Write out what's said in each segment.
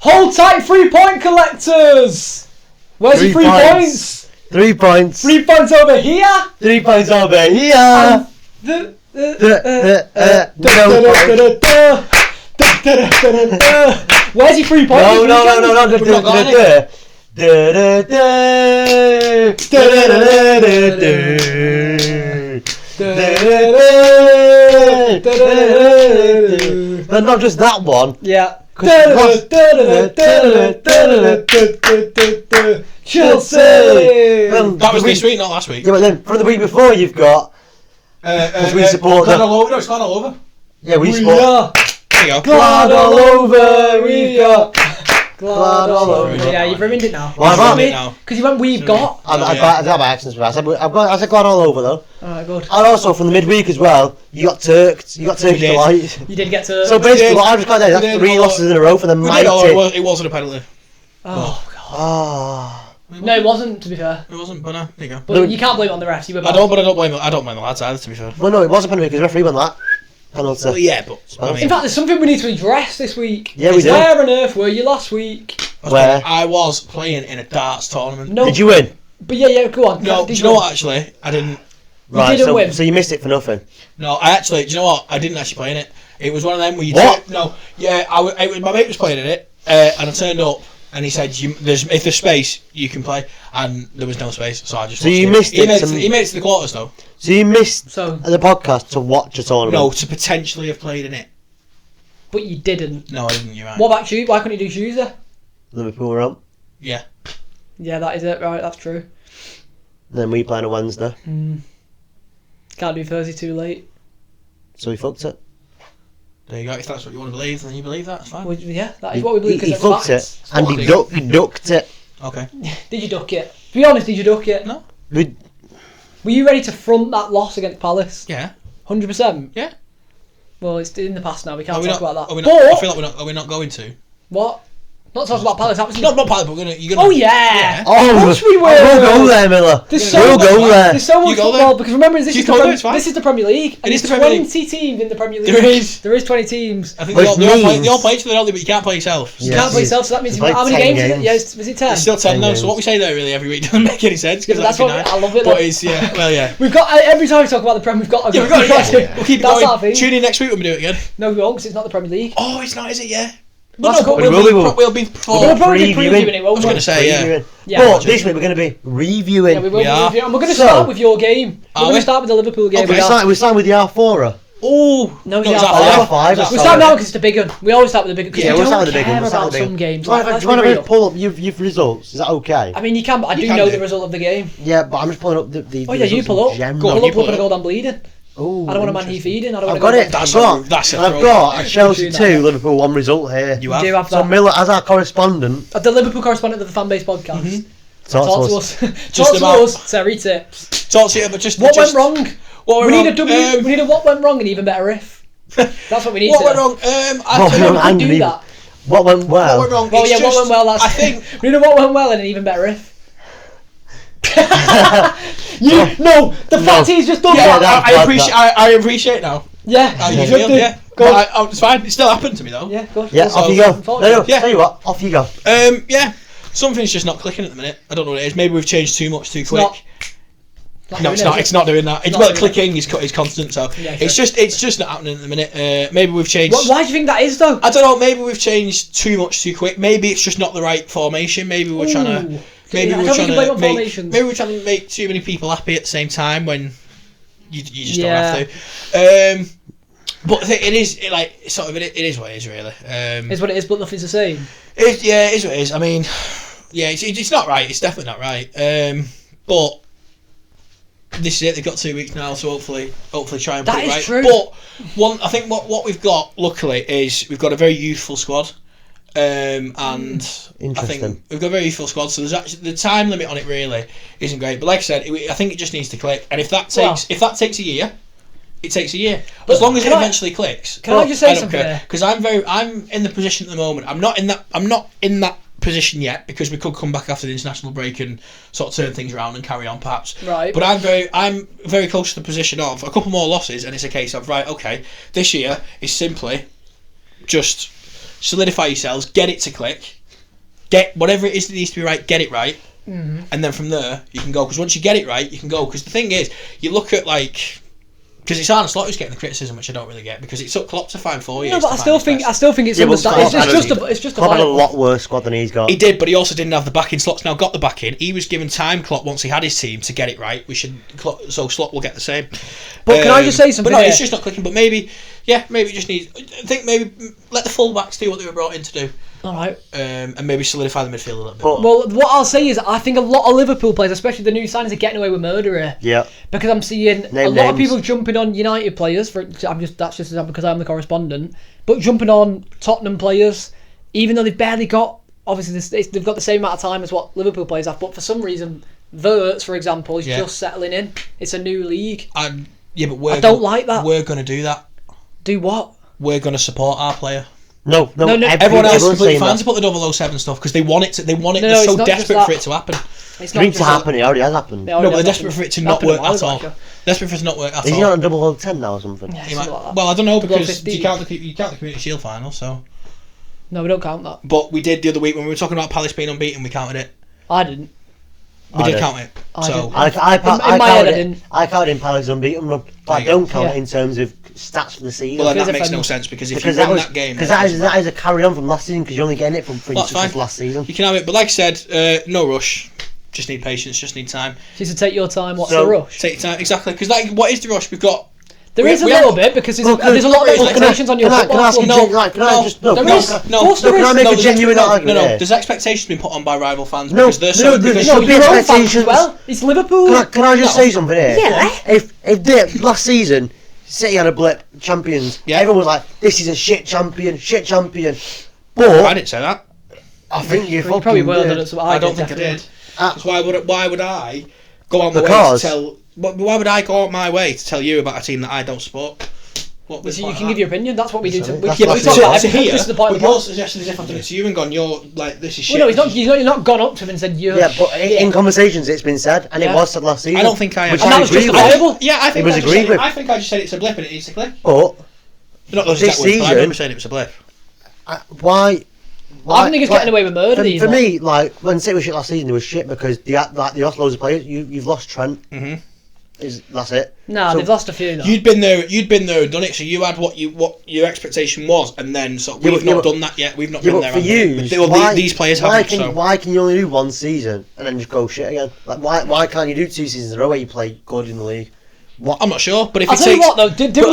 Hold tight, 3 point collectors. Where's your 3 points? 3 points. 3 points over here. 3 points over here. Where's your 3 points? No. But not just that one. Yeah. Chelsea. That was this week, not last week. Yeah, but then from the week before you've got. We support Glad all over. No, it's glad all over. Yeah, we support. There you go. Glad all over. We've got. Glad all over. Yeah, you've ruined it now. Why have I? Because you went. We've got. I got my accents fast. I said glad all over though. Alright, good. And also from the midweek as well, you got turked. You got Turkish delight. You did get turked. So basically, what I just got there, that's 3 losses in a row for the mighty. It wasn't a penalty. Oh god. Oh. No, it wasn't. To be fair, It wasn't, but no, there you go. but you can't blame it on the refs. You were bad. I don't blame the lads either, to be fair. Well, no, it wasn't penalty because the referee won that penalty. Well, yeah, but I mean, In fact, there's something we need to address this week. Yeah, we do. Where on earth were you last week? Where? I was playing in a darts tournament. No. Did you win? But yeah, go on. No, do you know what? Actually, I didn't. Right, didn't win. so you missed it for nothing. No, do you know what? I didn't actually play in it. It was one of them where you. What? No, yeah, my mate was playing in it, and I turned up. And he said, if there's space, you can play. And there was no space, so I just So watched you it. missed it. He made it to the quarters, though. So you missed So- the podcast to watch a tournament? No, to potentially have played in it. But you didn't. No, I didn't, you're right. What about Tuesday? Why couldn't you do Tuesday? Liverpool were on. Yeah. Yeah, that is it. Right, that's true. Then we play on a Wednesday. Can't do Thursday too late. So we fucked it. There you go. If that's what you want to believe, then you believe that. It's fine. Well, yeah, that is what we believe. He 'Cause fucked it's it. And he ducked it. Okay. facts. Did you duck it? To be honest, did you duck it? No. Were you ready to front that loss against Palace? Yeah. 100%. Yeah. Well, it's in the past now. We can't Are we talk not, about that. Are we But not, I feel like we're not going to. what? Not talk about Palace. That was Not Palace, but you're gonna. Oh yeah. Oh, Of course we will. We'll go there, Miller. There's We'll go there. There's so You much go football there. because remember this You is go there, it's fine. the Premier League. And It is there's the Premier 20 teams in the Premier League. There is. There is 20 teams. I think Which they means- all play each other, don't they? But you can't play yourself. You Yeah. can't play yourself, so that means It's like how many 10 games is it? games. Yeah, is it 10? It's still 10 10 though, games. so what we say there really every week doesn't make any sense. Yeah, but that's what I love it. But Look. it's, yeah, well, yeah. We've got every time we talk about the Prem, we've got. Yeah, we've got it. We'll keep it That's going. our thing. Tune in next week when we do it again. No, we won't, because it's not the Premier League. Oh, it's not, is it? Yeah. That's But cool. we'll be We'll probably be previewing. previewing it, won't I was we? going to say, yeah. Previewing. Yeah. But this week we're going to be reviewing. Yeah, we will. We are. And we're going to So- start with your game. We're Are going we? to start with the Liverpool game. Okay. We're starting with the R4. Oh, No, it's it's R5. R5. We start now because it's the big one. We always start with the big one. Yeah, we we'll don't start with the big care one. We'll start about with the big some one. games. Do you Let's want be to real. pull up your results? Is that okay? I mean, you can, but I You do can know do. the result of the game. Yeah, but I'm just pulling up the Oh yeah, you results pull in up. general. Go on, Pull you up, pull look at up. a goal down bleeding. Ooh, I don't want a man heat feeding. I don't want I've to got it. That's a I've throw. got a Chelsea That. 2, Liverpool 1 result here. You We do have. have So that. Miller, as our correspondent, The Liverpool correspondent of the Fanbase podcast. talk to us. Talk to about- us. Terry tips. Talk to you, but just... What just, went wrong? What We went need a wrong? W. We need a what went wrong and even better riff. That's what we need. What to went do. wrong? What I went think... wrong? We And do even- that. What went well? What went wrong? Well, It's yeah, what just- went well? That's. I think... We need a what went well and an even better riff. No, the fact he's just done Yeah, that. I appreciate now. Yeah, How you you feel, should do. yeah. Go on. But it's fine. It still happened to me though. Yeah, go. Yeah, So, off you go. unfortunately- No, Yeah. tell you what, off you go. Yeah. Something's just not clicking at the minute. I don't know what it is. Maybe we've changed too much too quick. not- No, it's not. It's not doing that. It's not well, doing clicking is constant. So Yeah, it's just not happening at the minute. Maybe we've changed. Why do you think that is though? I don't know. Maybe we've changed too much too quick. Maybe it's just not the right formation. Maybe we're trying to. Ooh. Maybe I we're don't trying think you blame it to on make. formations. Maybe we're trying to make too many people happy at the same time when you just Yeah. don't have to. But I think it is it is what it is really. Is what it is, but nothing's the same. It is what it is. I mean, yeah, it's not right. It's definitely not right. But this is it. They've got 2 weeks now, so hopefully try and put That it is right. true. But I think what we've got, luckily, is we've got a very youthful squad. And I Interesting. think we've got a very youthful squad, so there's actually the time limit on it really isn't great. But like I said, I think it just needs to click. And if that takes a year, it takes a year. But as long as it eventually clicks. Can I just say don't something there? Because I'm in the position at the moment. I'm not in that position yet because we could come back after the international break and sort of turn things around and carry on perhaps. Right. But I'm very close to the position of a couple more losses and it's a case of right, okay, this year is simply just solidify yourselves, get it to click, get whatever it is that needs to be right, get it right, and then from there you can go. Because once you get it right, you can go. Because the thing is, you look at like. Because it's Arne Slot who's getting the criticism, which I don't really get, because it took Klopp to find 4 years. No, but I still think it's Klopp just a had a lot worse squad than he's got. He did, but he also didn't have the backing. Slot's now got the backing. He was given time, Klopp, once he had his team, to get it right. So Slot will get the same. But can I just say something? But no, it's just not clicking. But maybe it just needs. I think maybe let the fullbacks do what they were brought in to do. All right. And maybe solidify the midfield a little bit more. Well, what I'll say is I think a lot of Liverpool players, especially the new signings, are getting away with murder here. Yeah. Because I'm seeing a lot of people jumping on United players. That's just because I'm the correspondent. But jumping on Tottenham players, even though they've barely got. Obviously, they've got the same amount of time as what Liverpool players have. But for some reason, Wirtz, for example, is just settling in. It's a new league. But I don't like that. We're going to do that. Do what? We're going to support our player. No. Everyone else is completely fine to put the 007 stuff because they want it. They're so desperate for it to happen. It's not to happen. It already has happened. No, but they're desperate for it to not work at all. Desperate for it to not work at all. Is he on a 010 now or something? Yeah, well, I don't know because you count the Community Shield final, so. No, we don't count that. But we did the other week when we were talking about Palace being unbeaten. We counted it. I didn't. We did count it. So I counted in Palace unbeaten run, but I don't count it in terms of stats for the season. Well, then that makes no sense because if you win that game, because that is a carry on from last season because you're only getting it from last season. You can have it, but like I said, no rush. Just need patience. Just need time. Just to take your time. What's the rush? Take your time, exactly. Because what is the rush? We've got. There is a little bit because there's a lot of expectations on your football. Can I make a genuine argument? No. There's expectations being put on by rival fans because they're so. Your own fans as well. It's Liverpool. Can I just say something here? Yeah. If last season City had a blip, champions, everyone was like, "This is a shit champion." But I didn't say that. I think you probably will. I don't think I did. Why would I go on my way to tell? Why would I go out my way to tell you about a team that I don't support? You can give your opinion. That's what we do. We talk about everything. This is the point. You're suggesting as if I've done it to you and gone, you're like, this is shit. Well, no, he's not gone up to him and said, you're. Yeah, but in conversations it's been said, and it was said last season. I don't think I have. And that was justifiable. Yeah, I think it was agreed with. I think I just said it's a blip and it needs to click. But this season, I remember saying it was a blip. Why? I don't think it's getting away with murder. For me, like when City was shit last season, it was shit because they lost loads of players. You've lost Trent. That's it. No, they've lost a few. Though. You'd been there and done it. So you had what your expectation was, and then we've not done that yet. We've not been there. For you, these players haven't. Why can you only do one season and then just go shit again? Like why can't you do 2 seasons in a row where you play good in the league? What? I'm not sure, but if I'll tell you what though, didn't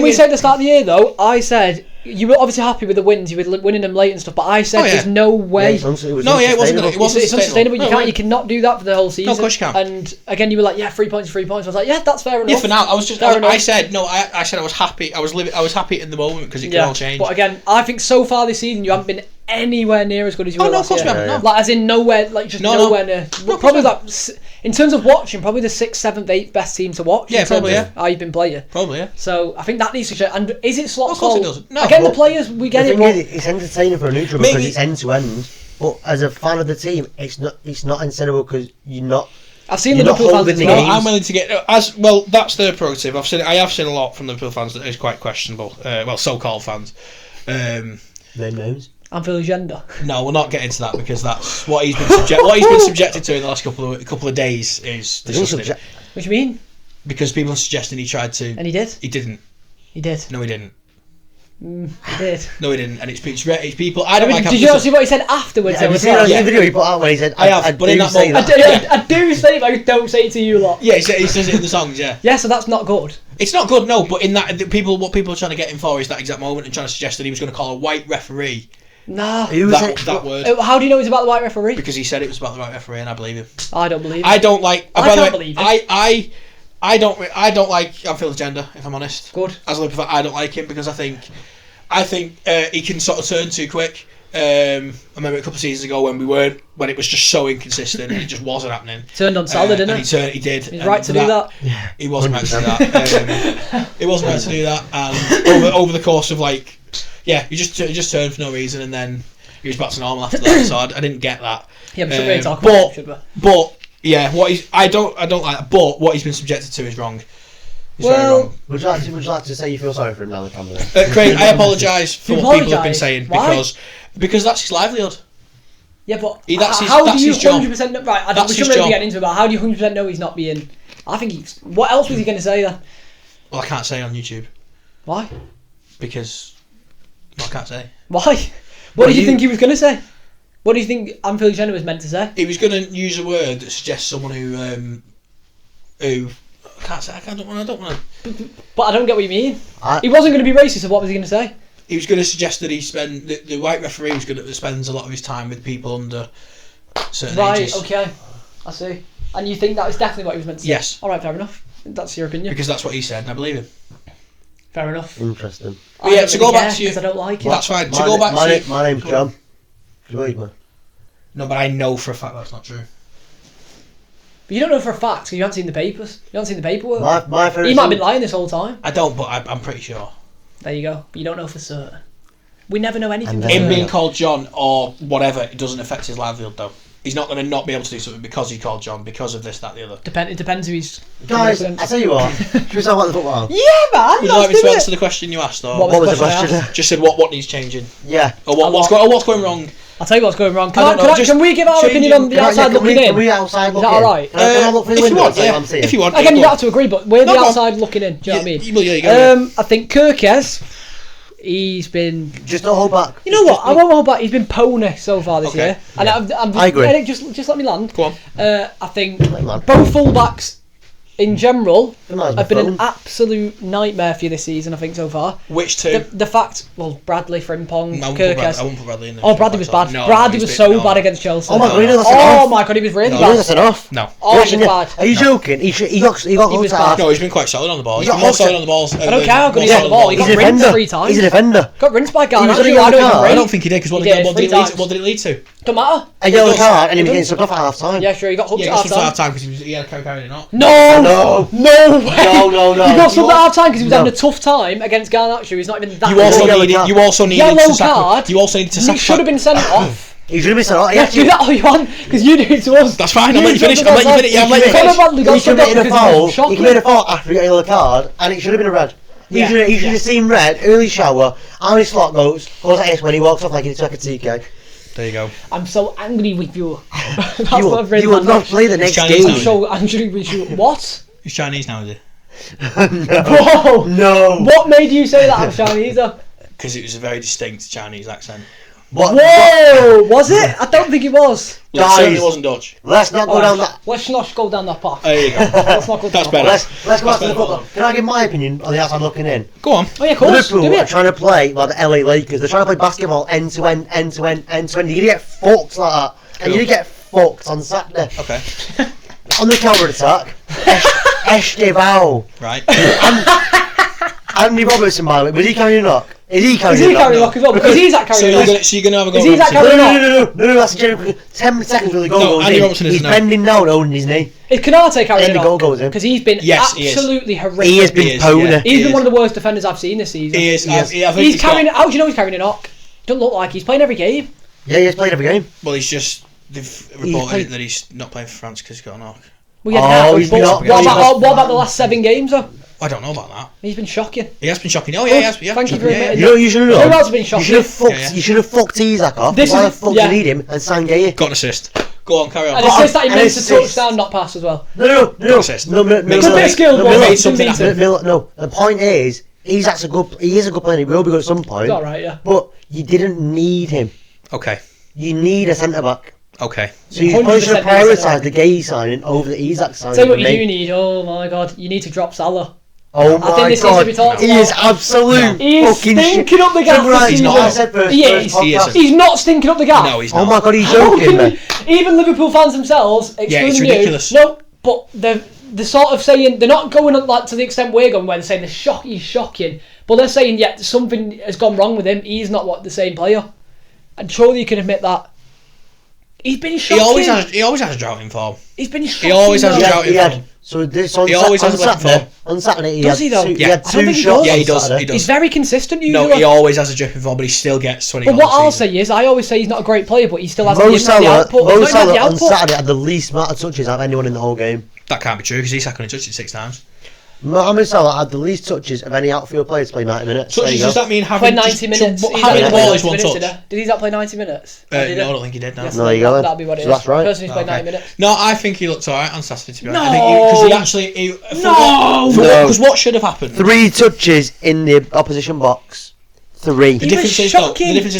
we say at the start of the year though? I said you were obviously happy with the wins, you were winning them late and stuff, but I said there's no way. It wasn't. It's unsustainable. You cannot do that for the whole season. No, of course you can. And again, you were like, 3 points. I was like, yeah, that's fair enough. Yeah, for now, I said I was happy. I was happy in the moment because it can all change. But again, I think so far this season you haven't been anywhere near as good as you were last year. No. Like as in nowhere, like just nowhere near. Probably like in terms of watching, probably the 6th, 7th, 8th best team to watch. Yeah, probably. How you've been playing. Probably. So I think that needs to change. And is it Slot's fault? Of course it doesn't. No. Again, the players we get it. It's entertaining for a neutral because it's end to end. But as a fan of the team, it's not entertainable because you're not. I've seen Liverpool fans as well. I'm willing to get as well. That's their prerogative. I have seen a lot from the Liverpool fans that is quite questionable. So-called fans. Name names. And for the gender. No, we'll not get into that because that's what he's been subjected to in the last couple of days is disgusting. What do you mean? Because people are suggesting he tried to. And he did. He didn't. He did. No, he didn't. He did. No, he didn't. And it's people. I don't like. Did you not see what he said afterwards? Have you seen that video he put out when he said, I do say that. I do say it, but I don't say it to you lot. Yeah, he says it in the songs, yeah. Yeah, so that's not good. It's not good, no, but in that, what people are trying to get him for is that exact moment and trying to suggest that he was going to call a white referee. Nah. That word. How do you know it was about the white referee? Because he said it was about the white referee and I believe him. I don't believe him. I don't like... I can't believe it. I don't like Anfield's gender, if I'm honest. Good. As a Liverpool fan, I don't like him because I think he can sort of turn too quick. I remember a couple of seasons ago when it was just so inconsistent and it just wasn't happening. Turned on Salah, didn't he? He did. He's right to do that. Yeah, he wasn't right to do that. He wasn't right to do that. And over the course of he just turned for no reason and then he was back to normal after that. So I didn't get that. Yeah, we should really talk about it, should we? But yeah, I don't like that. But what he's been subjected to is wrong. He's very wrong. Would you like to say you feel sorry for him now, the camera? Craig, I apologise for what people have been saying Why? because that's his livelihood. Yeah, but That's how do you his job. 100% know? Right, That's we his shouldn't really job. get into it, but how do you 100% know he's not being... I think he's... What else was he going to say then? Well, I can't say on YouTube Why? because I can't say. Why? What did you think he was going to say? What do you think Anfield Jenner was meant to say? He was going to use a word that suggests someone who I can't say. I don't want to. But I don't get what you mean. He wasn't going to be racist, so what was he going to say? He was going to suggest that the white referee was going to spends a lot of his time with people under certain ages. Right, okay. I see. And you think that was definitely what he was meant to say? Yes. Alright, fair enough. That's your opinion. Because that's what he said, and I believe him. Fair enough. Interesting. But yeah, to go back to you, because I don't like it. That's fine. To go back to you, my name's John. Do you believe me? no, but I know for a fact that's not true. But you don't know for a fact because you haven't seen the papers. You haven't seen the paperwork. My favourite He might have been lying this whole time. I don't, but I'm pretty sure. There you go. But you don't know for certain. We never know anything And for then- Him certain. being called John or whatever, it doesn't affect his livelihood though. He's not going to not be able to do something because he's called John, because of this, that, the other. It depends who he's... Guys, I tell you what. Should we talk about the football? Yeah, man! Would you like me to answer the question you asked? Or What was the question I question? just said what needs changing? Yeah. Or what's going wrong? I'll tell you what's going wrong. I don't know, just Can we give our opinion on the changing- outside looking in? Can we outside Is looking that alright? Can I look through the If you window want, and say what yeah. I'm seeing? If you want. Again, you go don't have to agree, but we're No, the go on. outside looking in. Do you know what I mean? Well, yeah, you go. I think Kirkes, he's been... Just don't hold back. You know what? I won't hold back. He's been pony so far this Okay. year. And I'm I agree. Eric, just let me land. Go on. I think me land. both fullbacks in general Might as well have been an phone. absolute nightmare for you this season, I think, so far. Which two? The fact, Bradley, Frimpong, I won't put Kirkes. Bradley in there. Oh, Bradley was bad. No, Bradley he's was been- so no. bad against Chelsea. Oh my god, that's Oh enough. my god, he was really No. bad. That's enough. No. Oh, he was bad. Are you joking? He got He was hooked bad. at. No, he's been quite solid on the ball. He's He's been got more solid hooked on the balls. I don't care how good he is on the ball. He He's got a rinsed defender. 3 times. He's a defender. Got rinsed by He Garnacho. was only I yellow don't even card. I rate. don't think he did, because what He did, did 3 it times. lead to? Don't matter. A yellow It card and he was doesn't. getting subbed off at half time. Yeah, sure, he got hooked Yeah, at he got half time. time because he had carrying it up. No! No. No way! No. He got subbed at half time because he was No. having a tough time against Garnacho. He's not even that You also good. yellow needed. card. You also needed Yellow to sack. card. You also needed to He sack. should have been sent off. He should have been sent off. Yeah, do that all you want, because you do it to us. That's fine. I'll let you finish. Conor Bradley got He subbed off committed a because foul. he's shocking. He committed a foul after he got a yellow card, and it should have been a red. He Yeah. should have seen red, early shower. How many slot goes like this when he walks off like he's like a TK. There you go. I'm so angry with you. That's You what I've will written not down. play the next Chinese I'm game. so angry with you. What? He's Chinese now, is he? Whoa! No. What made you say that I'm Chinese? Because it was a very distinct Chinese accent. What? Whoa! Was it? I don't think it was. Well, it certainly Guys. wasn't Dutch. Let's not go down that. Let's not go down that path. There you go. Let's not go That's down better. that path. Let's go back to the better. football. Can I give my opinion on the outside looking in? Go on. Oh yeah, of course. Liverpool Do are it. trying to play like the LA Lakers. They're trying to play basketball end to end. You're gonna get fucked like that, and you're gonna get fucked on Saturday. Okay. On the counter attack, Esteval. Right. Andy Robertson, by the way, was he carrying a knock? Is he Is carrying he a knock? carrying lock as well? Because he's at So carrying you're lock. gonna have a go. Is he that Robertson? carrying No, that's a genuine. 10 seconds till the goal No, goes Andy in. Robertson He's isn't bending down, holding his knee. Is Canate carrying Then the goal lock? goes in. Because he's been Yes, he is. absolutely horrific. He has He been is, pony. yeah. He's He been is. one of the worst defenders I've seen this season. He is. Yes. I think He's carrying. How do you know he's carrying a knock? Don't look like he's playing every game. Yeah, he's played every game. Well, he's just. They've reported that he's not playing for France because he's got a knock. Well, yeah, Oh, but he's not- what about the last 7 games though? I don't know about that. He's been shocking. He has been shocking. Oh yeah, he has. He has Thank been you for shocking, yeah, admitting You know what you should have done? Who else has been You shocking? should have fucked. Yeah. You should have fucked Isaac off. This Why is- the fuck yeah. do you need him and Sangay? Got an assist. Go on, carry on. And assist that he an makes a assist. touchdown, not pass as well. No. Assist. No, Makes It's a bit of skill, but Made it's something something happen. No, the point is, he is a good player. He will be good at some point. It's alright, yeah. But you didn't need him. Okay. You need a centre back. Okay. So you probably should 100% have need a centre prioritised the Gay signing over the Isaac signing. Tell you what for you me. do need. Oh my god, you need to drop Salah. Oh I my think this needs to god, be talked he about. is absolute He is fucking stinking up the gas Remember this that? He's not. season. I said first He first is. He podcast. isn't. He's not stinking up the gas. No, he's Oh not. my god, he's How joking, can man. you- even Liverpool fans themselves, it's excluding you, ridiculous. no, but they're sort of saying, they're not going like to the extent we're going, where they're saying he's shocking, but they're saying, yeah, something has gone wrong with him. He's not the same player, and surely you can admit that. He's been shocking. He always has a drought in form. He's been shocking. always has a though. drought in form. So this on, He always on has a weapon Saturday. for. On Saturday, he Does had he though? two, Yeah. he had I don't two think he shots. does. Yeah, he on does. Saturday. He does. He's very consistent. No, usually. he always has a drip in form, but he still gets 20 But goals what a I'll season. say is, I always say he's not a great player, but he still has Mo the Salah, output. Mo He's not Salah the on output. Saturday had the least amount of touches out of anyone in the whole game. That can't be true because Isak only touched it 6 times. Mohamed Salah had the least touches of any outfield player to play 90 minutes. Touches, does that mean having 90 minutes? Having the ball is one touch? Did he not play 90 minutes? No, I don't think he did. No, yes, there you go. That'll be what it is. That's right. The person who's played 90 minutes. No, I think he looked alright on Saturday, to be honest. No! Because because what should have happened? 3 touches in the opposition box. 3. The difference is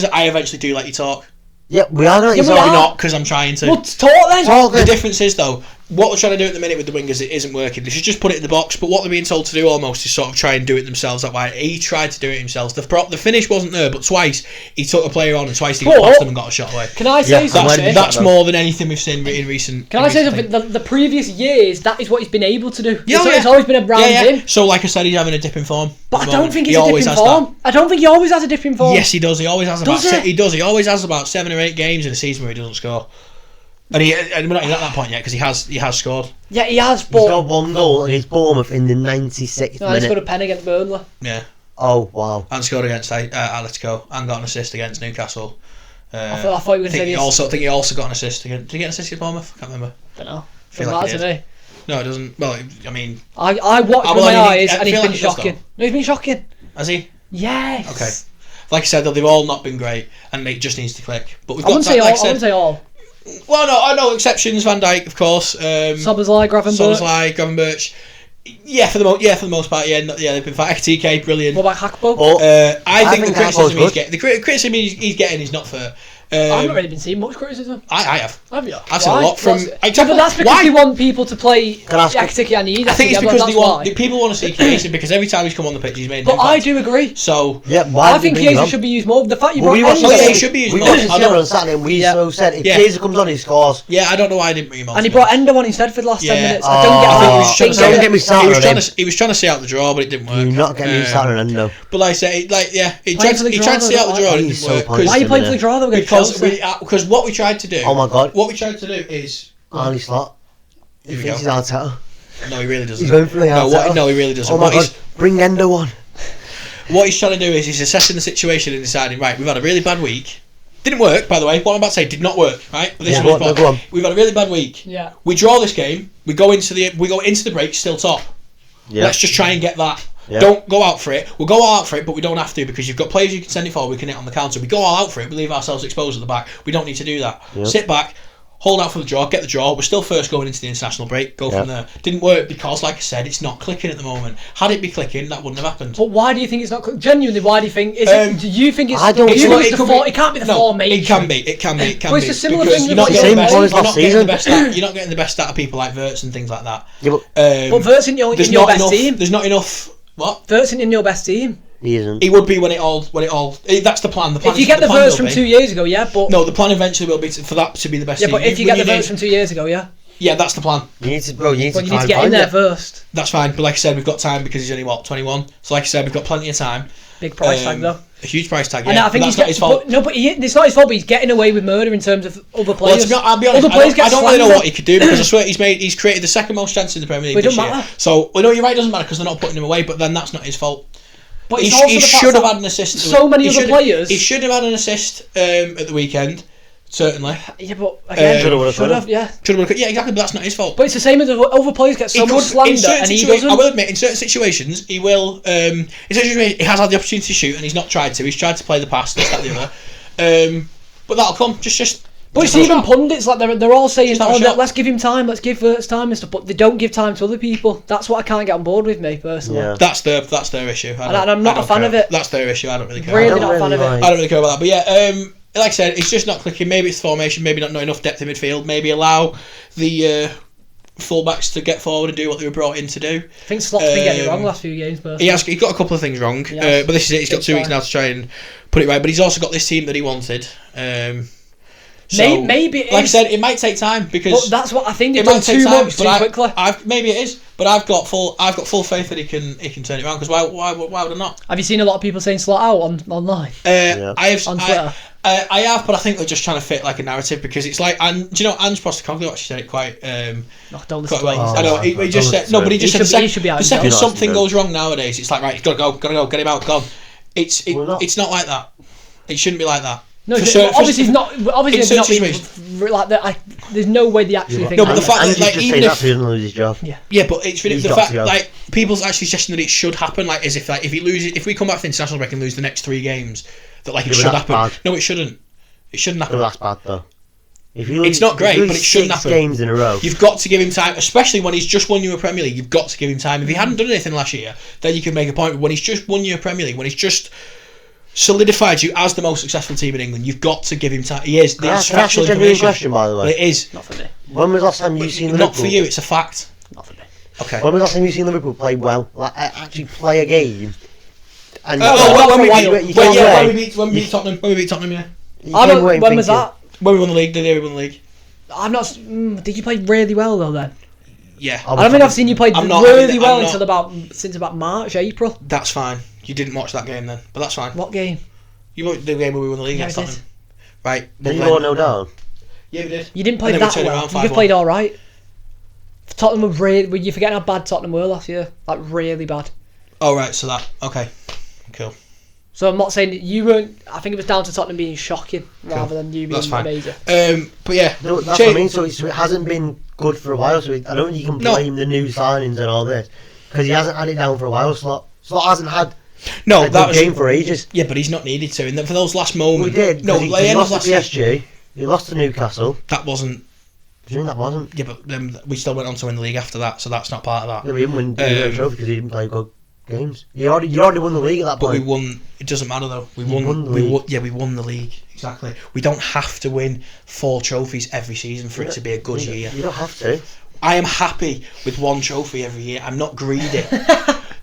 that I eventually do let you talk. Yeah, we are going to let you Maybe talk. not, because I'm trying to. Well, talk then. The difference is, though, what we're trying to do at the minute with the wingers, it isn't working. They should just put it in the box, but what they're being told to do almost is sort of try and do it themselves. That way, he tried to do it himself. The finish wasn't there, but twice he took a player on and twice he got past them and got a shot away. Can I say something? That's more than anything we've seen in recent. Can I say something? The previous years, that is what he's been able to do. Yeah, it's always been around him. So, like I said, he's having a dip in form. But I don't think he's a dip in form. I don't think he always has a dip in form. Yes, he does. He always has He always has about 7 or 8 games in a season where he doesn't score. And we're not even at that point yet because he has scored. Yeah, he has. But he's got 1 goal against Bournemouth in the 96th minute. He's got a pen against Burnley. Yeah. Oh wow. And scored against Atletico and got an assist against Newcastle. I thought you were going to say this. I think he also got an assist against. Did he get an assist against Bournemouth? I can't remember. Don't know. Feel like he did. No, it doesn't. Well, I mean, I watched with my eyes and he's been shocking. No, he's been shocking. Has he? Yes. Okay. Like I said, though, they've all not been great, and it just needs to click. But we've got. I wouldn't say all. Well, no, I know exceptions. Van Dijk, of course. Szoboszlai, Gravenberch. Yeah, for the most part. Yeah, they've been fine. TK, brilliant. What about Hakpo? I think the criticism he's getting is not fair. I've not really been seeing much criticism. I have. Have you? I've seen a lot from. But that's because they want people to play Ekitike and Eid. I think it's because people want to see Chiesa because every time he's come on the pitch he's made. But I do agree. So I think Chiesa should be used more. The fact you brought he should be used more. We watched on Saturday and we said if Chiesa comes on he scores. Yeah, I don't know why I didn't bring him on. And he brought Endo on instead for the last 10 minutes. I don't get me started on him. He was trying to see out the draw, but it didn't work. You're not getting me started on Endo. But like I say, he tried to see out the draw. It didn't work. Why are you playing for the draw though? Because what we tried to do. Oh my god! What we tried to do is Arnie Slot. He thinks he's Arteta. No, he really doesn't. He's going for the Arteta. No, he really doesn't. Oh my god! Bring Endo on. What he's trying to do is he's assessing the situation and deciding. Right, we've had a really bad week. Didn't work, by the way. What I'm about to say did not work. Right? We've had a really bad week. Yeah. We draw this game. We go into the break still top. Yeah. Let's just try and get that. Yeah. Don't go out for it. We'll go all out for it, but we don't have to because you've got players you can send it forward, we can hit on the counter. We go all out for it, we leave ourselves exposed at the back. We don't need to do that. Yep. Sit back, hold out for the draw, get the draw. We're still first going into the international break, go from there. Didn't work because, like I said, it's not clicking at the moment. Had it be clicking, that wouldn't have happened. But why do you think it's not clicking? Genuinely, why do you think? Do you think it's... I don't think it can't be the formation. It can be. But it's a similar thing. You're not getting the best out of people like Wirtz and things like that. Yeah, but Wirtz in your best team. There's not enough... What? Wirtz in your best team. He isn't. He would be when it all. That's the plan. If you get the Wirtz from 2 years ago, yeah, but no, the plan eventually will be for that to be the best. Yeah, but if you get the Wirtz from 2 years ago, yeah. Yeah, that's the plan. You need to get in there first. That's fine, but like I said, we've got time because he's only 21. So like I said, we've got plenty of time. Big price tag though. A huge price tag. Yeah, and I think that's not his fault. But it's not his fault. But he's getting away with murder in terms of other players. Well, I'll be honest. I don't really know what he could do because I swear he's created the second most chances in the Premier League this year. So no, you're right. It doesn't matter because they're not putting him away. But then that's not his fault. But he should have had an assist. So many other players. He should have had an assist at the weekend. Certainly. Yeah, but again, should have. Yeah, exactly. But that's not his fault. But it's the same as other players get so much slander, and he doesn't. I will admit, in certain situations, he will. In certain situations, he has had the opportunity to shoot, and he's not tried to. He's tried to play the pass, this, that, the other. But that'll come. Just. But it's even pundits like they're all saying, let's give him time, let's give Wirtz time and stuff. But they don't give time to other people. That's what I can't get on board with, me personally. Yeah. That's their issue. And I'm not a fan of it. That's their issue. I don't really care. Really not a fan of it. I don't really care about that. But yeah. Like I said, it's just not clicking. Maybe it's formation, maybe not enough depth in midfield. Maybe allow the fullbacks to get forward and do what they were brought in to do. I think Slot's been getting it wrong last few games. He's got a couple of things wrong, but this is it. He's got 2 weeks now to try and put it right. But he's also got this team that he wanted. So, maybe like I said, it might take time because but that's what I think they've done too much too quickly. Maybe it is, but I've got full faith that he can turn it around. Because why would I not? Have you seen a lot of people saying Slot out online? I have on Twitter. I have, but I think they're just trying to fit like a narrative because it's like, and do you know, Ange Postecoglou actually said it quite. Don't listen to it. I know he just said no, but he just said the second something goes wrong nowadays, it's like right, he's gotta go, get him out, gone. It's not like that. It shouldn't be like that. No, obviously he's not. Obviously, he's not being like that. there's no way they actually think. No, but the fact that like just even if if he doesn't lose his job. Yeah, but it's really He's the got fact to go. like people's actually suggesting that it should happen. Like as if like if he loses, if we come back from international break and lose the next 3 games, that like it should happen. Bad. No, it shouldn't. It shouldn't happen. No, that's bad though. It's not great, but it shouldn't happen. 6 games in a row. You've got to give him time, especially when he's just won you a Premier League. You've got to give him time. If he hadn't done anything last year, then you can make a point. But when he's just won you a Premier League, when he's just solidified you as the most successful team in England, you've got to give him time. He is. Can I ask a genuine question, by the way? It is. Not for me. When was the last time you seen Liverpool? Not for you. It's a fact. Not for me. Okay. When was the last time you seen Liverpool play well? Like actually play a game? And when we beat Tottenham. Yeah. When was that? When we won the league. The day we won the league. I'm not. Did you play really well though then? Yeah. I don't think I've seen you play really well until since about March, April. That's fine. You didn't watch that game then, but that's fine. What game? You watched the game where we won the league against Tottenham. Right. Did you go 0-down? Yeah, we did. You didn't play that well. You played all right. Tottenham were really. You forgetting how bad Tottenham were last year? Like really bad. Oh right, so that okay, cool. So I'm not saying that you weren't. I think it was down to Tottenham being shocking rather than you being amazing. But yeah, no, that's what I mean. So it hasn't been good for a while. So I don't think you can blame the new signings and all this because he hasn't had it down for a while. Slot hasn't had a good game for ages. Yeah, but he's not needed to. And then for those last moments, we did. No, he lost to PSG. He lost to Newcastle. That wasn't. Do you mean that wasn't? Yeah, but then we still went on to win the league after that, so that's not part of that. Yeah, we didn't win the trophy because he didn't play good games. You already won the league at that point. But we won. It doesn't matter though. We won the league. Exactly. We don't have to win 4 trophies every season for it to be a good year. You don't have to. I am happy with 1 trophy every year. I'm not greedy.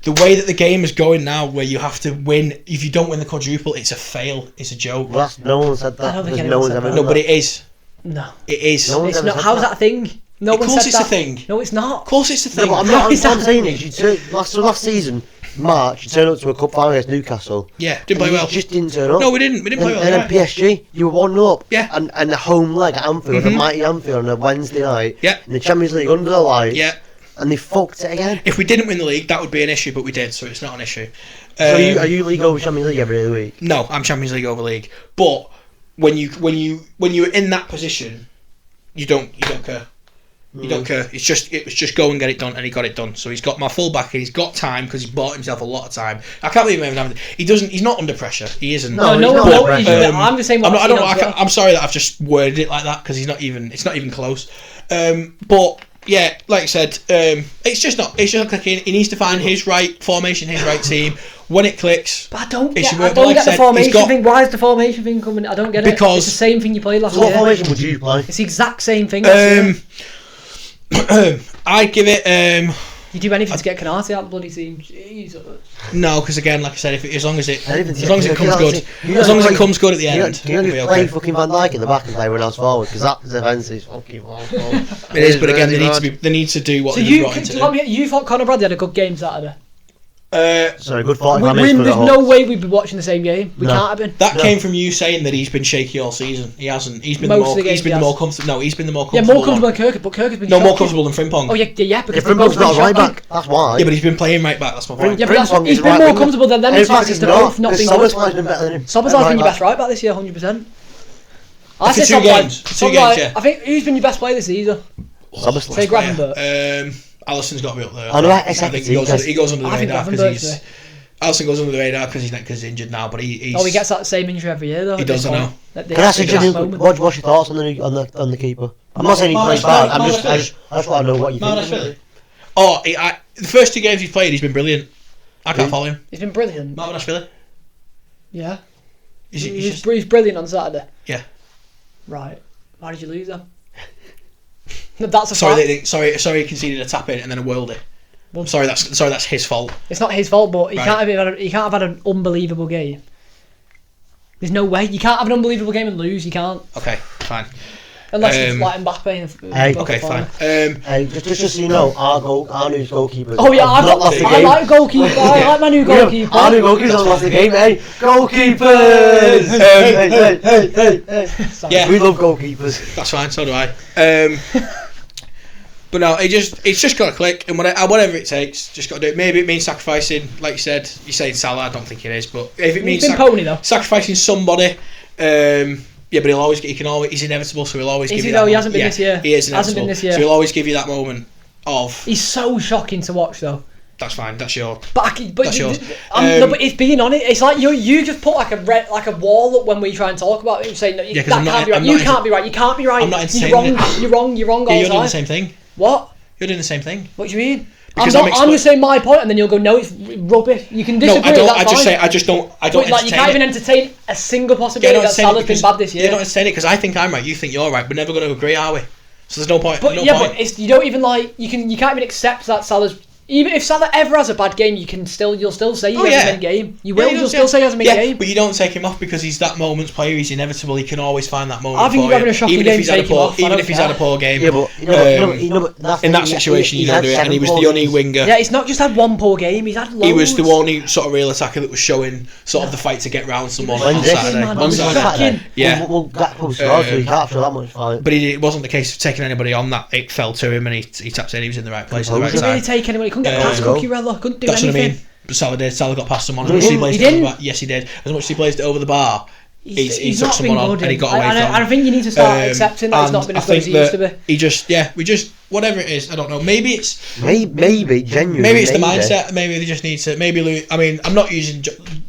The way that the game is going now, where you have to win, if you don't win the quadruple, it's a fail. It's a joke. Well, no one said that. I don't think anyone said that. No, but it is. No. It is. No it's not. How's that a thing? No one said that. Of course it's a thing. No, it's not. Of course it's a thing. No, but I'm saying is, last season, March, you turned up to a cup final against Newcastle. Yeah, didn't play well. You just didn't turn up. No, we didn't. We didn't play well. And then PSG, you were 1-0 up. Yeah. And the home leg at Anfield, the mighty Anfield on a Wednesday night. Yeah. In the Champions League under the lights. Yeah. And they fucked it again. If we didn't win the league, that would be an issue, but we did, so it's not an issue. So are you league over Champions League every week? No, I'm Champions League over league. But when you're in that position, you don't care. You don't care. It was just go and get it done, and he got it done. So he's got my full back, and he's got time because he bought himself a lot of time. I can't believe him. He's not under pressure. He isn't. No, I'm just saying. I'm sorry that I've just worded it like that because he's not even. It's not even close. But yeah, like I said, it's just not clicking. He needs to find his right formation, his right team. When it clicks, but I don't get the formation thing. Why is the formation thing coming? I don't get it. Because it's the same thing you played last year. What formation would you play? It's the exact same thing. I'd give it. You do anything to get Canati out of the bloody team? Jesus. No, because again, like I said, as long as it comes good at the end, you only play fucking Van Dijk in the back and play everyone else forward because that defence is fucking awful. It is, but again, they need to do what they've brought in to do. You thought Conor Bradley had a good game Saturday? Sorry, good 45 minutes. There's no way we'd be watching the same game. We can't have been. That came from you saying that he's been shaky all season. He hasn't. He's been the more comfortable. No, he's been the more comfortable. Yeah, more comfortable than Kirk, but Kirk has been more comfortable than Frimpong. Oh yeah, because Frimpong's not right back. That's why. Yeah, but he's been playing right back. That's my point. Yeah, but he's been more comfortable than them. He's both not been good. Soboslai's been your best right back this year, 100%. I say 2 games. 2 games. Yeah. I think who's been your best player this season? Say Gravenberch. Alisson's got to be up there. I think he goes under the radar because Alisson goes under the radar because he's injured now, but he's. Oh, he gets that same injury every year though. He does, I know. Can I ask you, what's your thoughts on the keeper? I'm not saying he plays bad. I just want to know what you think. Oh, the first 2 games he's played, he's been brilliant. I can't follow him. He's been brilliant. Martinashvili. Yeah. He's brilliant on Saturday. Yeah. Right. Why did you lose then? That's a sorry. He conceded a tap in and then a worldie. Well, sorry, that's his fault. It's not his fault, but he can't have had an unbelievable game. There's no way you can't have an unbelievable game and lose. You can't. Okay, fine. Unless it's like Mbappe. Okay, fine. Just so you know, our new goalkeeper. Oh yeah, I like goalkeeper. I like my new goalkeeper. Our new goalkeeper's not lost the game, eh? Goalkeepers. Yeah, we love goalkeepers. That's fine. So do I. But no, it's just got to click, and whatever it takes, just got to do it. Maybe it means sacrificing, like you said. You say Salah, I don't think it is, but if it means sacrificing somebody, Yeah, but he's inevitable, so he'll always give you that. He hasn't been this year. He is inevitable. Hasn't been this year. So he'll always give you that moment of... He's so shocking to watch, though. That's fine. That's your. That's yours. No, but it's being on it. It's like you just put like a wall up when we try and talk about it, saying that can't be right. You can't be right. You can't be right. I'm not entertaining You're wrong. You're wrong. You're wrong. All the time. You're doing the same thing. What? You're doing the same thing. What do you mean? I'm just saying my point, and then you'll go, no, it's rubbish. You can disagree. No, I just don't. But like, you can't even entertain a single possibility that Salah's been bad this year. You're not entertaining it because I think I'm right. You think you're right. We're never going to agree, are we? So there's no point. But but you don't even you can't even accept that Salah's. Even if Salah ever has a bad game, you'll still say he hasn't been game. You'll still say he hasn't been game. But you don't take him off because he's that moment's player. He's inevitable. He can always find that moment. I think you're having a shocking game. Even if he's had a poor game. Yeah, but in that situation, you don't do it. And he was the only winger. Yeah, he's not just had one poor game. He's had loads. He was the only sort of real attacker that was showing sort of the fight to get round someone on Saturday. Yeah. Well, that was so he can't feel that much fight. But it wasn't the case of taking anybody on that. It fell to him, and he tapped in. He was in the right place at the right time. He didn't really take anyone. He couldn't get past Cookie. Couldn't do That's anything. what I mean. Salah did. Salah got past someone. Yes, he did. As much as he blazed it over the bar, he took someone on and he got away from him. I think you need to start accepting that he's not been as good as he used to be. We just whatever it is. I don't know. Maybe it's genuinely. Maybe it's the mindset. Maybe they just need to. I mean, I'm not using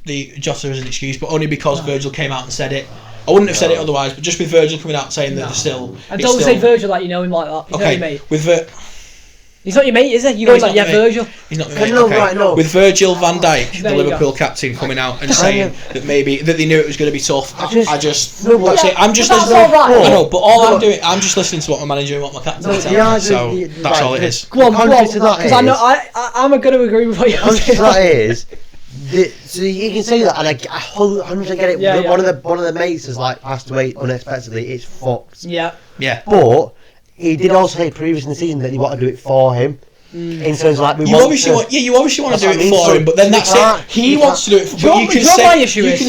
the Jota as an excuse, but only because Virgil came out and said it. I wouldn't have said it otherwise, but just with Virgil coming out and saying that they're still. And don't say Virgil like you know him like that. He's not your mate. He's not your mate, is he? You go like, Virgil. He's not your mate. Okay. With Virgil van Dijk, the Liverpool captain, coming out and saying that they knew it was going to be tough. I'm just listening. I know, but I'm just listening to what my manager and what my captain tell me. So that's all it is. Go on, because I know I'm going to agree with what you're saying. That is. So you can say that, and I 100% get it. Yeah, one of the mates has passed away unexpectedly. It's fucked. Yeah. But he did also say previous in the season that he wanted to do it for him. In terms of you obviously want to do it for him, but then that's it. He wants to do it. But you can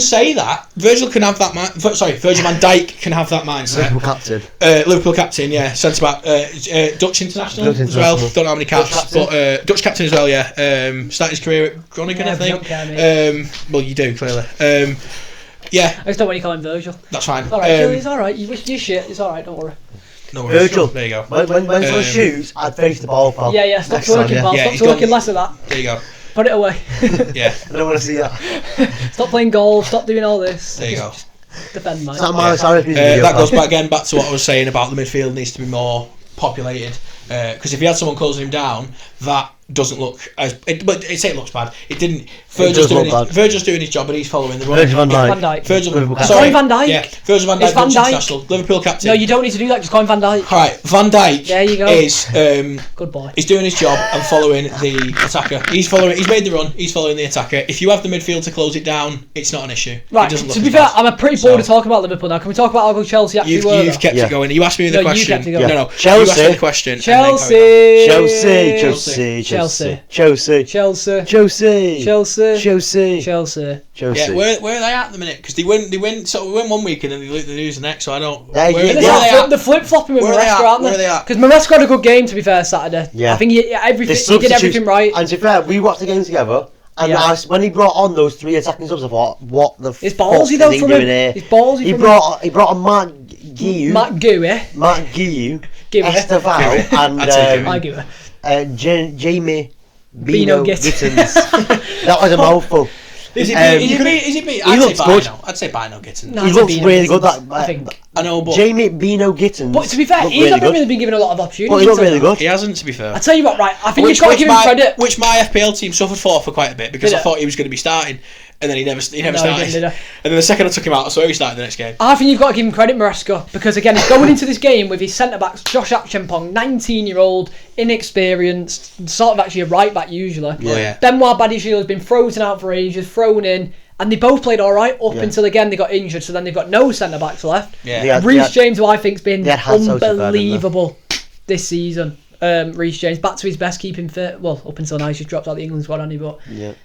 say that Virgil can have that. Virgil van Dijk can have that mindset. Liverpool captain, yeah, centre back, Dutch international as well. Don't know how many caps, but Dutch captain as well. Yeah, started his career at Groningen, I think. Well, you do clearly. Yeah, I just don't want you calling Virgil. That's fine. All right, he's all right. You wish you shit. It's all right. Don't worry. No worries. Virgil, there you go. When someone shoots, I'd face the ball, pal. Yeah. Stop twerking, pal. Stop twerking less of that. There you go. Put it away. Yeah. I don't want to see that. Stop playing golf. Stop doing all this. There you go. Defend mine. That goes back to what I was saying about the midfield needs to be more populated. Because if he had someone closing him down, that doesn't look as. But it looks bad. It didn't. Virgil's doing his job and he's following the run. Virgil van Dijk. Van Dijk. Yeah, Virgil van Dijk. International Liverpool captain. No, you don't need to do that. Just call him Van Dijk. All right, Van Dijk. There you go. Is good boy. He's doing his job and following the attacker. He's made the run. He's following the attacker. If you have the midfield to close it down, it's not an issue. Right. To be fair, I'm pretty bored of talking about Liverpool now. Can we talk about how Chelsea actually were? You've kept it going. You asked me the question. No. Chelsea. You asked me the question. Chelsea. Yeah, where are they at the minute? Because they win 1 week and then they lose the next. So I don't. They're flip flopping with Maresca, aren't they? Where are they at? Because Maresca had a good game, to be fair, Saturday. Yeah. I think he did everything right. And to be fair, we watched the game together. And when he brought on those 3 attacking subs, I thought, what the fuck is he doing here? He brought on Matt Guiu, Esteval, and Jamie Bino Gittins. That was a mouthful. Is it B? I'd say Bino Gittins. He looks really good. I know, but Jamie Bino Gittins. But to be fair, he's not really been given a lot of opportunities. But he looked really good. He hasn't, to be fair. I tell you what, right? I think you've got to give him credit. Which my FPL team suffered for quite a bit because I thought he was going to be starting, and then he never started. And then the second I took him out, I saw he started the next game. I think you've got to give him credit, Maresca, because again, he's going into this game with his centre backs, Josh Acheampong, 19-year-old, inexperienced, sort of actually a right back usually. Benoit Badiashile has been frozen out for ages, thrown in. And they both played all right up until again they got injured. So then they've got no centre backs left. Reece James, who I think's been unbelievable this season. Reece James back to his best, keeping fit. Well, up until now he's just dropped out the England squad, hasn't he? But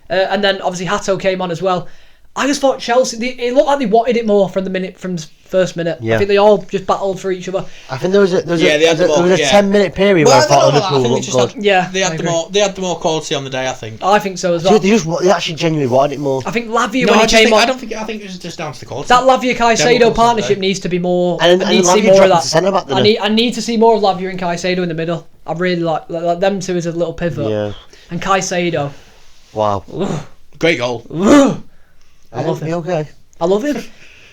and then obviously Hato came on as well. I just thought Chelsea. It looked like they wanted it more from the first minute. Yeah. I think they all just battled for each other. I think there was a 10-minute period where I thought Liverpool looked good. They had the more quality on the day. I think. I think so as well. They actually genuinely wanted it more. I think Lavia when he came on. I think it was just down to the quality. That Lavia Caicedo partnership needs to be more. And I need to see more of that. I I need to see more of Lavia and Caicedo in the middle. I really like them two as a little pivot. Yeah. And Caicedo. Wow. Great goal. I love him. Okay. I love him.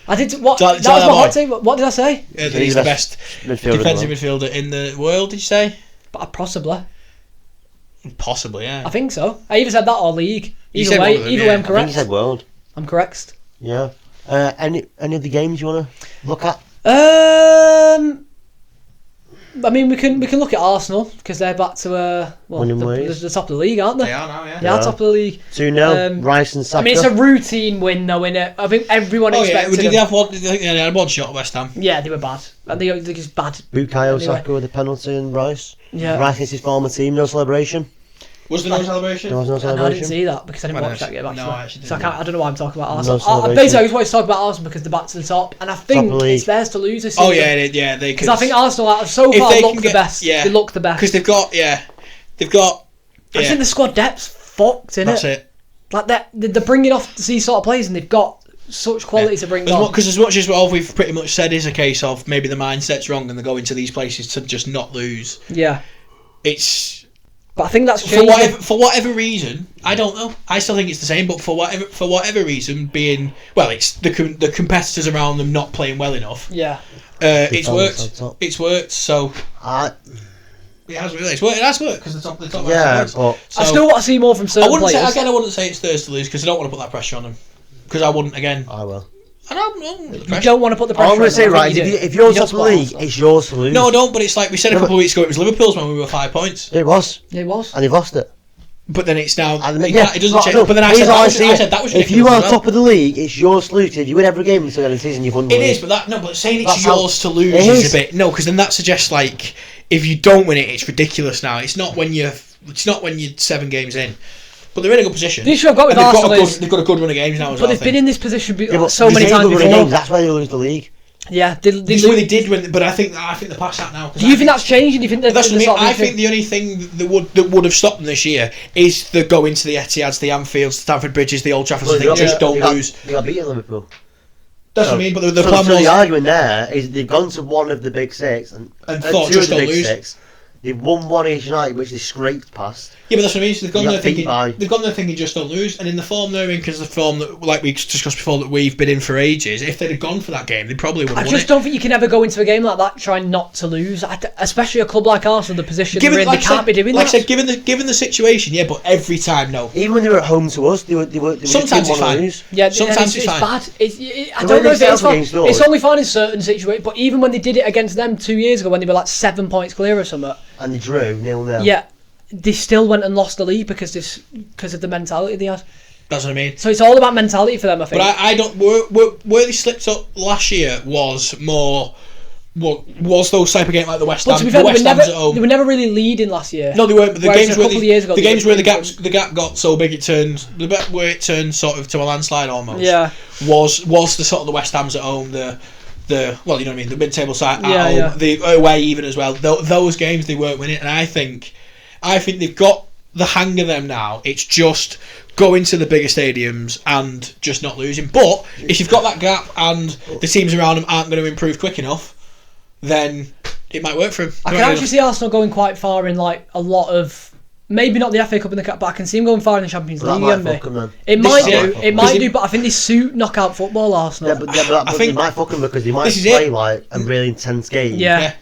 I did what? That was my hot take. What did I say? He's the best defensive midfielder in the world. Did you say? Possibly. Possibly, yeah. I think so. I either said that or league. Either way, I'm correct. I think you said world. I'm correct. Yeah. Any of the games you want to look at? I mean, we can look at Arsenal because they're back to the top of the league, aren't they? They are now, yeah. They are top of the league. 2-0. Rice and Saka. I mean, it's a routine win, though, innit? I think everyone expected. Did they have one? They had one shot at West Ham. Yeah, they were bad. They just bad. Bukayo Saka with a penalty and Rice. Yeah. Rice is his former team. No celebration. Was there no celebration? There was no celebration. I didn't see that because I didn't watch that game actually. No, I actually didn't. So I don't know why I'm talking about No Arsenal. Basically, I just want to talk about Arsenal because they're back to the top, and I think it's theirs to lose this season. Oh yeah, they. Because I think Arsenal so far look the best. Yeah. They look the best because they've got. I think the squad depth's fucked, innit? That's it. Like they're bringing off these sort of players, and they've got such quality to bring on. Because as much as all we've pretty much said is a case of maybe the mindset's wrong and they're going to these places to just not lose. Yeah. But I think that's for whatever reason. I don't know. I still think it's the same, but for whatever reason, it's the competitors around them not playing well enough. Yeah. It's worked. It's worked. So. It has really. It's worked. It has worked because the top. Yeah, but I still want to see more from certain players. I wouldn't say it's theirs to lose because I don't want to put that pressure on them. Because I wouldn't again. I will. You don't want to put the pressure on them. I'm going to say, right, if you're top of the league, it's yours to lose. No, I don't, but it's like we said a couple of weeks ago, it was Liverpool's when we were 5 points. It was. And they've lost it. But then it's now. It doesn't change. But then I said that was ridiculous. If you are top of the league, it's yours to lose. If you win every game until the end of the season, you've won the league. It is, but saying it's yours to lose is a bit. No, because then that suggests like if you don't win it, it's ridiculous now. It's not when you're 7 games in. But they're in a good position. The issue I've got with Arsenal they've got a good run of games now as well. But they've been in this position so many times before. That's why they lose the league. Yeah, they did win, but I think they're past that now. Do you think that's changing? Do you think that's what I mean? I think the only thing that would have stopped them this year is the going to the Etihads, the Anfields, Stamford Bridges, the Old Traffords. They just don't lose. They got beaten Liverpool. That's what I mean. But the plan was the argument there is they've gone to one of the big six and thought two just of the don't big lose. Six. They've won one against United, which they scraped past. Yeah, but that's what I mean. So they've gone there thinking just don't lose, and in the form they're in, because the form that, like we discussed before, that we've been in for ages. If they'd have gone for that game, they probably would have won it. I just don't think you can ever go into a game like that trying not to lose, especially a club like Arsenal, the position they're in. They can't be doing that. Like I said, given the situation, yeah, but every time, no. Even when they were at home to us, they were sometimes it's fine. Lose. Yeah, sometimes it's bad. I don't know if it's fine. It's only fine in certain situations. But even when they did it against them 2 years ago, when they were like 7 points clear or something, and they drew 0-0. Yeah, they still went and lost the league because of the mentality they had. That's what I mean. So it's all about mentality for them, I think. But I don't. Where they slipped up last year was more. Was those type of games like the West Ham? To be fair, they were never really leading last year. No, they weren't. But the games where the gap got so big it turned sort of to a landslide almost. Yeah. Was the sort of the West Hams at home, the well, you know what I mean, the mid-table side at home, yeah. the away even as well. Those games they weren't winning, and I think they've got the hang of them now. It's just going to the bigger stadiums and just not losing. But if you've got that gap and the teams around them aren't going to improve quick enough, then it might work for him. I can actually see Arsenal going quite far in like a lot of. Maybe not the FA Cup and the Cup, but I can see him going far in the Champions League. It might do, but I think they suit knockout football, Arsenal. I think they might fuck them because they might play like a really intense game. Yeah.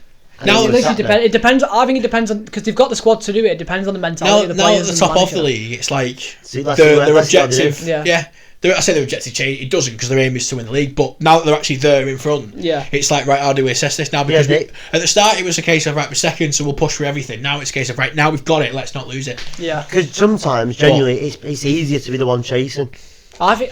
Now it depends. I think it depends on because they've got the squad to do it. It depends on the mentality of the players. Now at the top of the league, it's like their objective. Yeah. I say their objective change. It doesn't because their aim is to win the league. But now that they're actually there in front, it's like, right, how do we assess this now? Because at the start it was a case of, right, we're second, so we'll push for everything. Now it's a case of, right, now we've got it, let's not lose it. Yeah. Because sometimes, genuinely, it's easier to be the one chasing. I think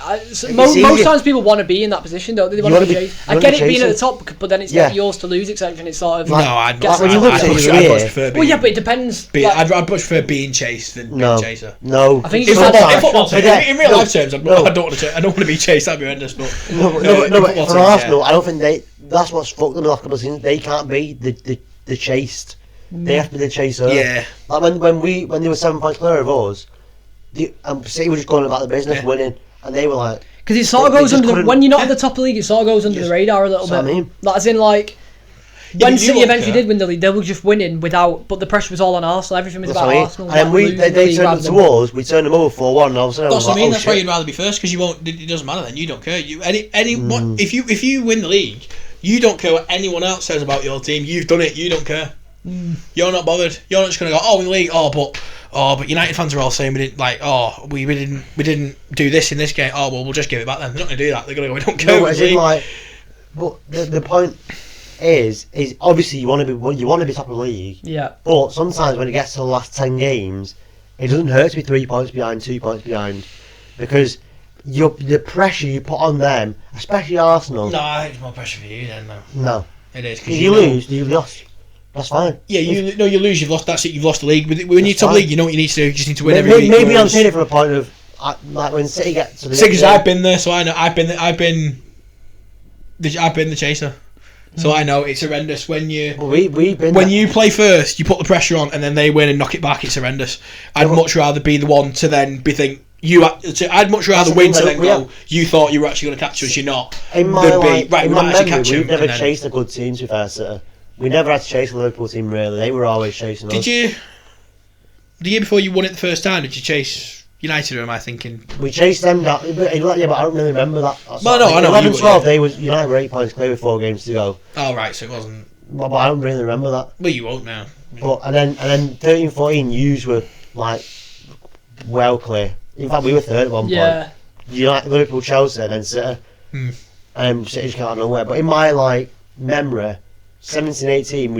most times people want to be in that position, don't they? They want to be chased. I get it being at the top, but then it's yours to lose, etc. And it's sort of no, I'd much prefer being. Well, yeah, but it depends. I'd much prefer being chased than being a chaser. No, I think in real life terms, I don't want to be chased. That'd be horrendous. But but for Arsenal, I don't think that's what's fucked them the last couple of seasons. They can't be the chased. They have to be the chaser. Yeah. Like when they were 7 points clear of us, City were just going about the business, winning. And they were like, because it sort of goes under when you're not at the top of the league, it sort of goes under the radar a little bit. I mean, like, as in like when City eventually did win the league, they were just winning but the pressure was all on Arsenal. Everything was about Arsenal. And they turned to us, we turned them over 4-1. And all of a sudden, that's what I mean. That's why you'd rather be first, because you won't. It doesn't matter then. You don't care. If you win the league, you don't care what anyone else says about your team. You've done it. You don't care. You're not bothered. You're not just going to go, we win the league. But United fans are all saying we didn't do this in this game. We'll just give it back then. They're not going to do that. They're going to go, we don't care. But the point is obviously you want to be top of the league. Yeah. But sometimes when it gets to the last 10 games, it doesn't hurt to be 3 points behind, 2 points behind, because the pressure you put on them, especially Arsenal. No, I think it's more pressure for you then. No. It is. If you lose, you've lost. That's fine. Yeah, you lose, you've lost. That's it. You've lost the league. When you're top league, you know what you need to do. You just need to win every week. Maybe I'm saying it from a point of like when City get to the. Because I've been there, so I know. I've been the chaser, so I know it's horrendous when you. When you play first, you put the pressure on, and then they win and knock it back. It's horrendous. I'd much rather be the one to then think. I'd much rather win to then go. You thought you were actually going to catch us. You're not. In my memory, we've never chased a good team to fair City. We never had to chase the Liverpool team, really. They were always chasing us. Did you? The year before you won it the first time, did you chase United, or am I thinking? We chased them down. Yeah, but I don't really remember that. Well, no, I know. 11-12, United were 8 points clear with 4 games to go. Oh, right, so it wasn't... But I don't really remember that. Well, you won't now. But And then 13-14, yous were, well clear. In fact, we were third at one point. United, Liverpool, Chelsea, and then City. City just came out of nowhere. But in my, memory... 17-18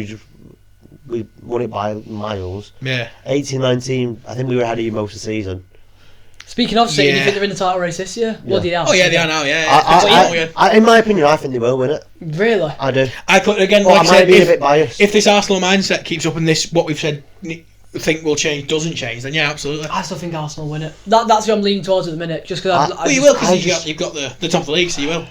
we won it by miles. Yeah. 18-19 I think we were ahead of you most of the season. Speaking of City, do you think they're in the title race this year? Yeah. Oh yeah, they are now. Yeah. In my opinion, I think they will win it. Really? I do. I might be a bit biased. If this Arsenal mindset keeps up and this what we've said think will change doesn't change, then yeah, absolutely. I still think Arsenal win it. That's what I'm leaning towards at the minute. Just because you will, because you've got the top of the league, so you will.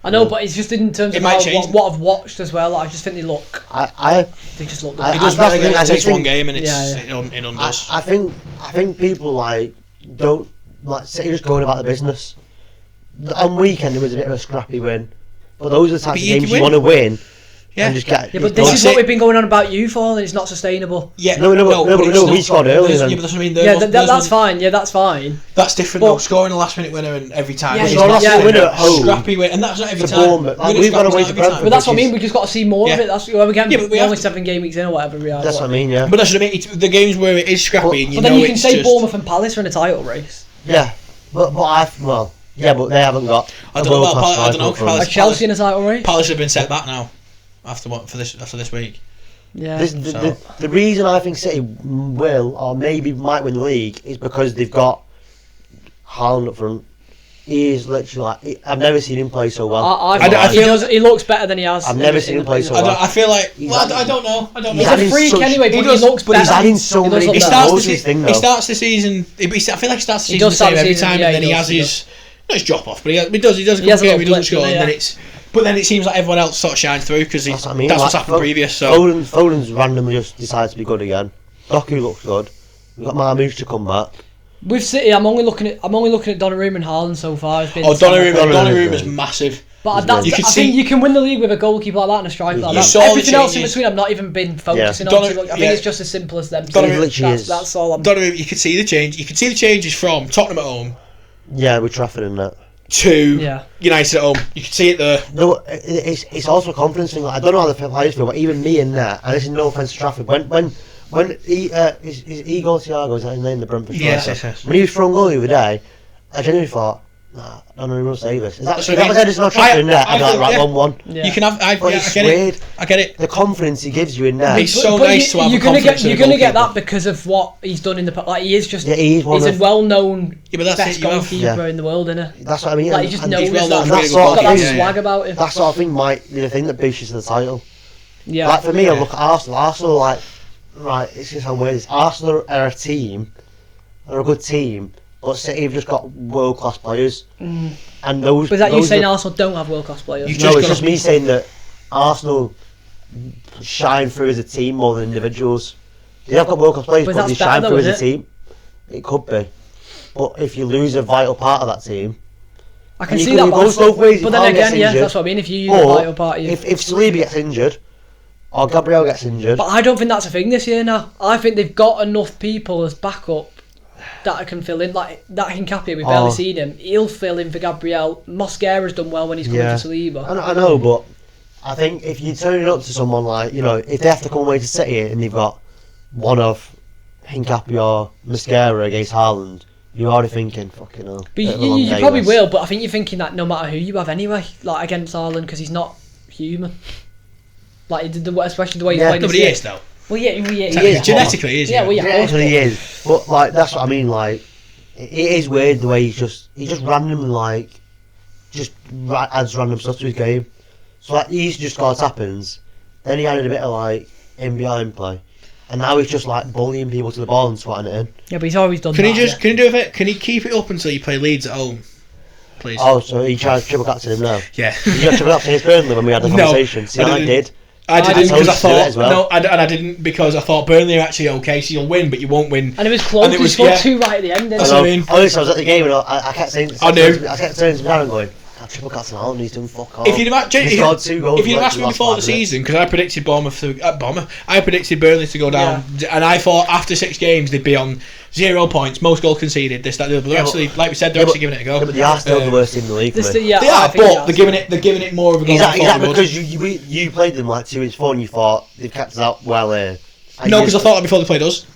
I know, but it's just in terms of what I've watched as well. I just think they look. They just look. It does matter. It takes one game and it undoes. I think people don't City just going about the business. On weekend it was a bit of a scrappy win, but those are the types of games you want to win. Yeah. And just get. Yeah, but this is what we've been going on about you for, and it's not sustainable. Yeah. No, we scored early. Yeah, but that's what I mean. That's fine. Yeah, that's fine. That's different though. Scoring a last minute winner and every time. Winner at home. Scrappy win, and that's not every time. We've got to wait for Brentford. But that's what I mean. We just got to see more of it. That's we're only 7 game weeks in or whatever we are. That's what I mean. Yeah. But that's what I mean. The games where it is scrappy, and you know, but then you can say Bournemouth and Palace are in a title race. Yeah, but they haven't got. I don't know. Are Chelsea in a title race? Palace have been set back now. After this week. Yeah. The reason I think City will or maybe might win the league is because they've got Haaland up front. He is literally I've never seen him play so well. He looks better than he has. I've never seen him play so well. I feel like I don't know. He's a freak anyway, but he looks better. He's adding so many. He starts the season. I feel like he starts the season every time, and then he has his drop off. But he does. He doesn't score, and then it's. But then it seems like everyone else sort of shines through because that's what's happened previous. So Foden's randomly just decided to be good again. Doku looks good. We've got Marmouche to come back. With City, I'm only looking at Donnarumma and Haaland so far. Donnarumma is massive. But I think you can win the league with a goalkeeper like that and a striker like that. Everything else in between, I've not even been focusing on. I think it's just as simple as them. That's all. Donnarumma, you can see the change. You can see the changes from Tottenham at home. Yeah, with Trafford and that. To United at home, you can see it there. No, it's also a confidence thing. I don't know how the players feel, but even me in that, and this is no offense to Trafford. When Igor Thiago, is that his name, the Brentford striker? Yes. When he was thrown goal the other day, I genuinely thought Nah, I don't know say this. Is that there's no trust in there? I'd like right 1-1. You can have. I get it. I get it. The confidence he gives you in there. It's so nice to have a confidence. You're gonna get that because of what he's done in the past. Like he is just. He's a well-known best goalkeeper in the world, isn't he? That's what I mean. Like he just knows that. He's got that swag about him. That sort of thing might be the thing that boosts you to the title. Yeah. Like for me, I look at Arsenal. Arsenal, like, right, it's just how weird it is. Arsenal are a team. They're a good team. But City have just got world class players, and those. But is that you saying Arsenal don't have world class players? No, it's just me saying that Arsenal shine through as a team more than individuals. They have got world class players, but they shine through as a team. It could be, but if you lose a vital part of that team, I can see that. But then again, yeah, that's what I mean. If you use a vital part, if Saliba gets injured, or Gabriel gets injured, but I don't think that's a thing this year. Now I think they've got enough people as backup that I can fill in, like that Hincapié, we've barely seen him. He'll fill in for Gabriel. Mosquera's done well when he's coming to Saliba. I know, but I think if you turn it up to someone like, if they have to come away to City and they've got one of Hincapié or Mosquera against Haaland, you're already thinking, fucking hell. But you probably will, but I think you're thinking that no matter who you have anyway, like against Haaland, because he's not human. Like, especially the way he's playing. Nobody is though. Well, yeah, he is. Genetically, he is. Yeah, genetically he is. But like, that's what I mean. Like, it is weird the way he just randomly adds random stuff to his game. So like, he used to just score tap-ins. Then he added a bit of like in behind play, and now he's just like bullying people to the ball and swatting it in. Yeah, but he's always done. Can he do it? Can he keep it up until you play Leeds at home, please? Oh, so he tried to triple captain him now. Yeah. He got triple captain his Burnley when we had the conversation. No, see, I did. I didn't because I thought I didn't because I thought Burnley are actually okay, so you'll win, but you won't win. And it was close. He scored 2 right at the end. That's what I mean. Honestly, I was at the game and I kept saying, I kept turning to me and going, triple captain Haaland, he's doing fuck off. If you'd have asked me before the season, because I predicted I predicted Burnley to go down, and I thought after 6 games they'd be on 0 points, most goal conceded, this, that, the other. Actually, like we said, they're actually giving it a go. Yeah, but they are still the worst team in the league. They are, but they're giving it more of a go. Exactly, because you played them like 2 weeks before and you thought they've kept us out well here. No, because I thought that before they played us,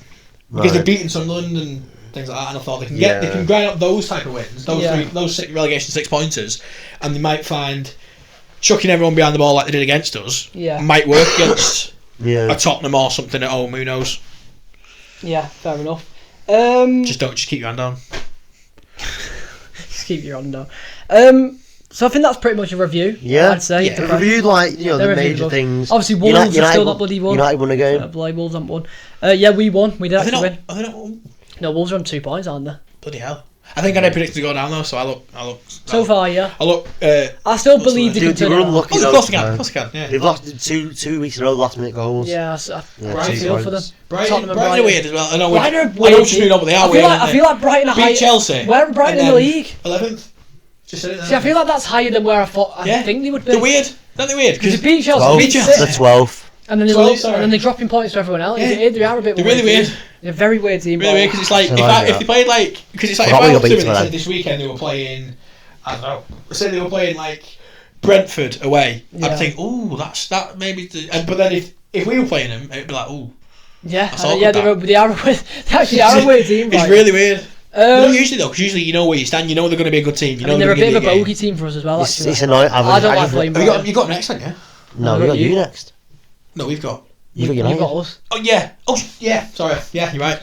because they've beaten Sunderland and things like that, and I thought they can grind up those type of wins, those 6 relegation 6-pointers, and they might find chucking everyone behind the ball like they did against us might work against a Tottenham or something at home. Who knows? Yeah, fair enough. Just keep your hand down. Just keep your hand down. So I think that's pretty much a review. Yeah, I'd say. Yeah. Reviewed the major things. Obviously, Wolves have still not bloody won. United won a game. Wolves haven't won. Yeah, we won. We did actually win. Are they not won? No, Wolves are on 2 points, aren't they? Bloody hell. I think I did predict to go down though, so I look. So far, yeah. I still believe they can turn it around. Of course they can. Yeah. They've lost 2 weeks in a row, last minute goals. Yeah, I feel for them. Brighton are weird as well. I know. Brighton are weird. I don't know what they are. I feel like Brighton are higher. Beat Chelsea. Where are Brighton in the league? 11th. Just said it there. See, I feel like that's higher than where I thought. I think they would be. They're weird. Aren't they weird? Because they beat Chelsea. They're 12th. And then they lose, and then they're dropping points to everyone else. Yeah. They are a bit. They're really weird. They're a very weird team. Really weird because it's like if they played like if I looked at them and said this weekend they were playing, I don't know, say they were playing like Brentford away, I'd think, that maybe. But then if we were playing them, it'd be like, they are a weird team. It's really weird. Not usually though, because usually you know where you stand, you know they're going to be a good team. They're a bit of a bogey team for us as well. Actually, it's annoying. I don't like playing. You got next, haven't you? No, we got you next. No, we've got. You've got us. Oh yeah. Sorry. Yeah, you're right.